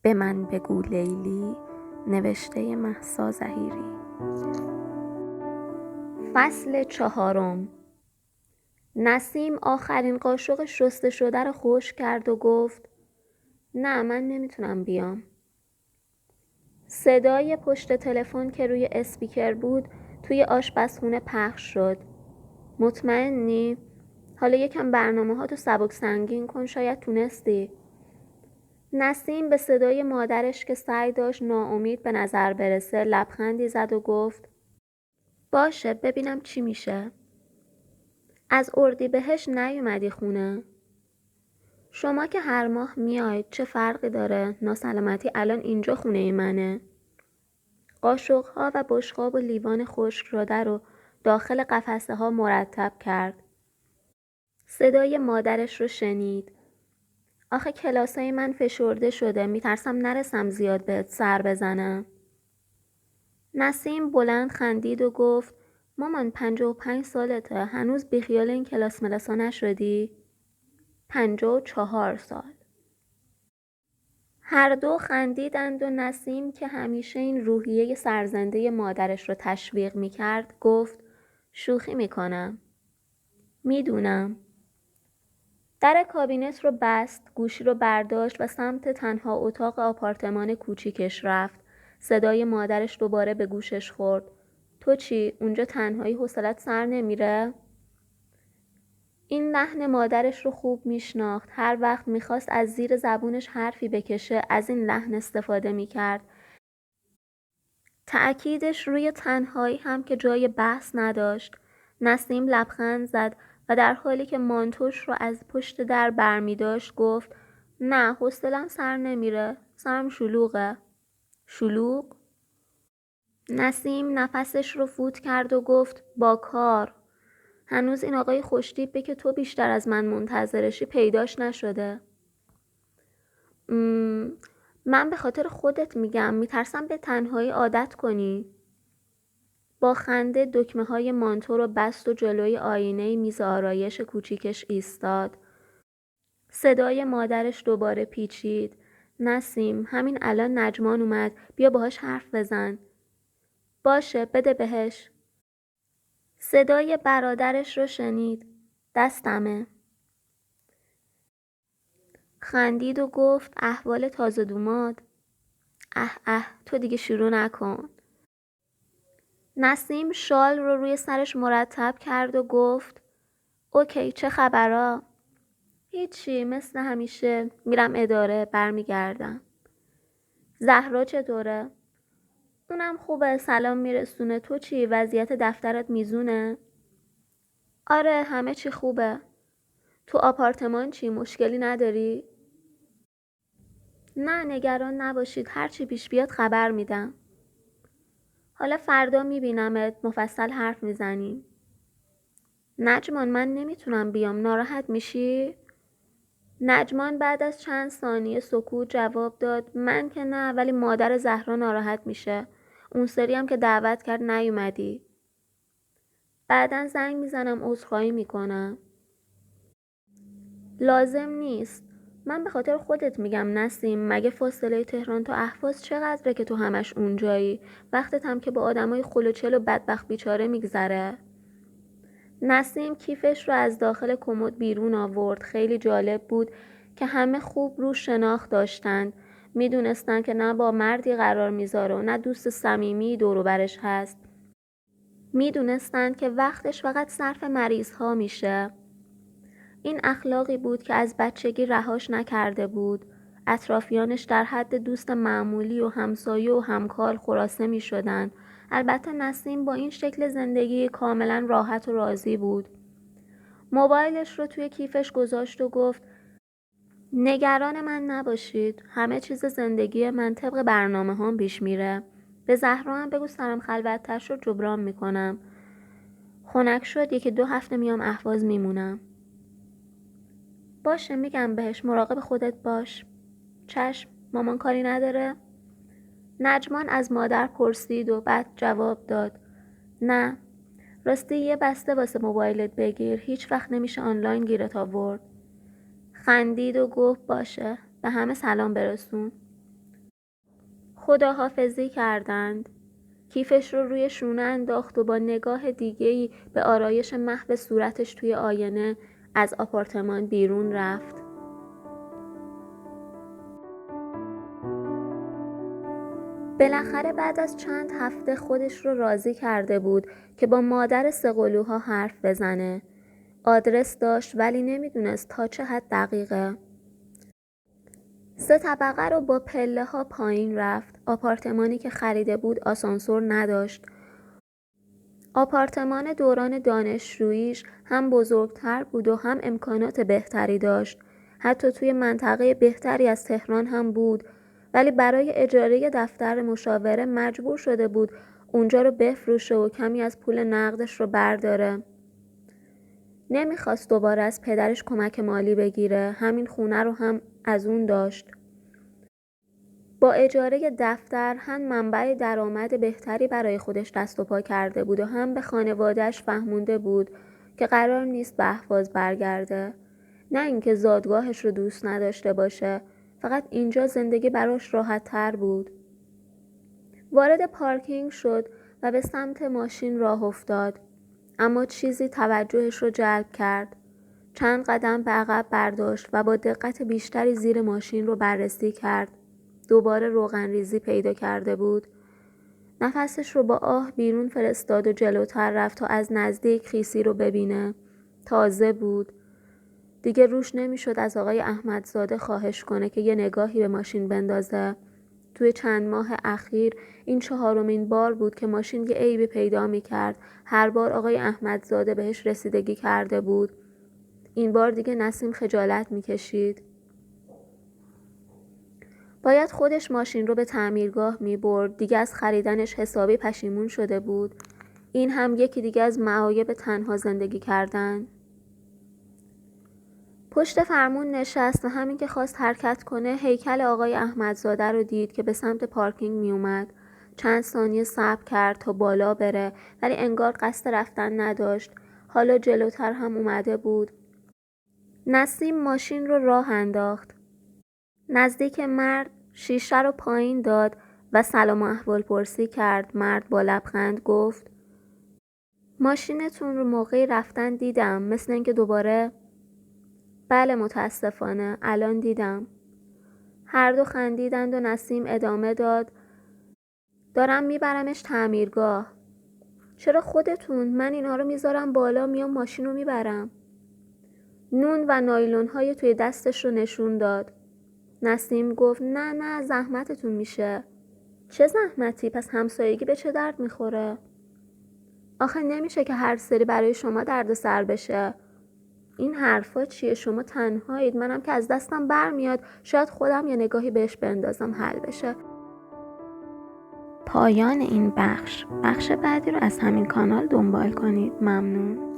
به من بگو لیلی، نوشته مهسا ظهیری. فصل 4. نسیم آخرین قاشق شسته شده رو خشک کرد و گفت نه، من نمیتونم بیام. صدای پشت تلفن که روی اسپیکر بود توی آشپزخونه پخش شد. مطمئنی؟ حالا یکم برنامه‌هاتو سبک سنگین کن، شاید تونستی. نسیم به صدای مادرش که سعی داشت ناامید به نظر برسه لبخندی زد و گفت باشه، ببینم چی میشه. از اردیبهشت نیومدی خونه؟ شما که هر ماه میاید، چه فرقی داره؟ ناسلامتی الان اینجا خونه منه. قاشق‌ها و بشقاب و لیوان خشک شده رو داخل قفسه ها مرتب کرد. صدای مادرش رو شنید. آخه کلاسای من فشرده شده، میترسم نرسم زیاد بهت سر بزنم. نسیم بلند خندید و گفت مامان 55 سالته، هنوز بیخیال این کلاس ملاسا نشدی؟ 54 سال. هر دو خندیدند و نسیم که همیشه این روحیه سرزنده مادرش رو تشویق میکرد گفت شوخی میکنم. میدونم. در کابینت رو بست، گوشی رو برداشت و سمت تنها اتاق آپارتمان کوچیکش رفت. صدای مادرش دوباره به گوشش خورد. تو چی؟ اونجا تنهایی حوصلت سر نمیره؟ این لحن مادرش رو خوب میشناخت. هر وقت میخواست از زیر زبونش حرفی بکشه از این لحن استفاده میکرد. تأکیدش روی تنهایی هم که جای بحث نداشت. نسیم لبخند زد و در حالی که مانتوش رو از پشت در برمی داشت گفت نه، حوصله‌ام سر نمیره، سرم شلوغه. شلوغ؟ نسیم نفسش رو فوت کرد و گفت با کار. هنوز این آقای خوشتیپه که تو بیشتر از من منتظرشی پیداش نشده. من به خاطر خودت میگم، میترسم به تنهایی عادت کنی. با خنده دکمه های مانتو رو بست و جلوی آینه میز آرایش کوچیکش ایستاد. صدای مادرش دوباره پیچید. نسیم، همین الان نجمان اومد، بیا باهاش حرف بزن. باشه، بده بهش. صدای برادرش رو شنید. دستمه. خندید و گفت احوال تازه دوماد. تو دیگه شروع نکن. نسیم شال رو روی سرش مرتب کرد و گفت اوکی، چه خبرا؟ هیچی، مثل همیشه، میرم اداره، برمیگردم. زهرا چطوره؟ اونم خوبه، سلام میرسونه. تو چی؟ وضعیت دفترت میزونه؟ آره، همه چی خوبه. تو آپارتمان چی؟ مشکلی نداری؟ نه، نگران نباشید، هرچی پیش بیاد خبر میدم. حالا فردا میبینمت، مفصل حرف میزنیم. نجمان، من نمیتونم بیام، ناراحت میشی؟ نجمان بعد از چند ثانیه سکوت جواب داد من که نه، ولی مادر زهرا ناراحت میشه. اون سری هم که دعوت کرد نیومدی. بعدن زنگ میزنم عذرخواهی میکنم. لازم نیست. من به خاطر خودت میگم نسیم، مگه فاصله تهران تا اهواز چقدره که تو همش اونجایی؟ وقتت هم که با آدمای خلوچل و بدبخت بیچاره میگذره. نسیم کیفش رو از داخل کمد بیرون آورد. خیلی جالب بود که همه خوب رو شناخت داشتند. میدونستن که نه با مردی قرار میذاره و نه دوست صمیمی دور و برش هست. میدونستن که وقتش فقط صرف مریض ها میشه. این اخلاقی بود که از بچگی رهاش نکرده بود. اطرافیانش در حد دوست معمولی و همسایه و همکار خلاصه می شدن. البته نسیم با این شکل زندگی کاملا راحت و راضی بود. موبایلش رو توی کیفش گذاشت و گفت نگران من نباشید، همه چیز زندگی من طبق برنامه هم پیش میره. به زهرا هم بگو سرم خلوت‌تر رو جبران میکنم. خنک شد 1-2 هفته میام اهواز میمونم. باشه، میگم بهش، مراقب خودت باش. چشم، مامان کاری نداره؟ نجمان از مادر پرسید و بعد جواب داد نه. راستی یه بسته واسه موبایلت بگیر، هیچ وقت نمیشه آنلاین گیرت آورد. خندید و گفت باشه، به همه سلام برسون. خداحافظی کردند. کیفش رو روی شونه انداخت و با نگاه دیگه‌ای به آرایش محو صورتش توی آینه از آپارتمان بیرون رفت. بالاخره بعد از چند هفته خودش رو راضی کرده بود که با مادر سه‌قلوها حرف بزنه. آدرس داشت ولی نمیدونست تا چه حد دقیقه. 3 طبقه رو با پله ها پایین رفت. آپارتمانی که خریده بود آسانسور نداشت. آپارتمان دوران دانشجوییش هم بزرگتر بود و هم امکانات بهتری داشت. حتی توی منطقه بهتری از تهران هم بود، ولی برای اجاره دفتر مشاوره مجبور شده بود اونجا رو بفروشه و کمی از پول نقدش رو برداره. نمیخواست دوباره از پدرش کمک مالی بگیره. همین خونه رو هم از اون داشت. با اجاره دفتر هم منبع درآمد بهتری برای دست و پا کرده بود و هم به خانواده‌اش فهمونده بود که قرار نیست به اهواز برگرده. نه اینکه زادگاهش رو دوست نداشته باشه، فقط اینجا زندگی براش راحت تر بود. وارد پارکینگ شد و به سمت ماشین راه افتاد، اما چیزی توجهش رو جلب کرد. چند قدم به عقب برداشت و با دقت بیشتری زیر ماشین رو بررسی کرد. دوباره روغن ریزی پیدا کرده بود. نفسش رو با آه بیرون فرستاد و جلوتر رفت تا از نزدیک خیسی رو ببینه. تازه بود. دیگه روش نمیشد از آقای احمدزاده خواهش کنه که یه نگاهی به ماشین بندازه. توی چند ماه اخیر این 4مین بار بود که ماشین یه عیبی پیدا میکرد. هر بار آقای احمدزاده بهش رسیدگی کرده بود. این بار دیگه نسیم خجالت میکشید. باید خودش ماشین رو به تعمیرگاه میبرد. دیگه از خریدنش حسابی پشیمون شده بود. این هم یکی دیگه از معایب تنها زندگی کردن. پشت فرمون نشست و همین که خواست حرکت کنه هیکل آقای احمدزاده رو دید که به سمت پارکینگ می اومد. چند ثانیه صبر کرد تا بالا بره، ولی انگار قصد رفتن نداشت. حالا جلوتر هم اومده بود. نسیم ماشین رو راه انداخت. نزدیک مرد شیشه رو پایین داد و سلام و احوال پرسی کرد. مرد با لبخند گفت: ماشینتون رو موقع رفتن دیدم، مثل اینکه دوباره. بله متاسفانه الان دیدم. هر دو خندیدند و نسیم ادامه داد: دارم میبرمش تعمیرگاه. چرا خودتون؟ من اینا رو میذارم بالا، میام ماشین رو میبرم. نون و نایلون های توی دستش رو نشون داد. نسیم گفت: نه زحمتتون میشه. چه زحمتی؟ پس همسایگی به چه درد میخوره؟ آخه نمیشه که هر سری برای شما درد سر بشه. این حرفا چیه؟ شما تنهایید، منم که از دستم برمیاد. شاید خودم یه نگاهی بهش بندازم حل بشه. پایان این بخش بعدی رو از همین کانال دنبال کنید. ممنون.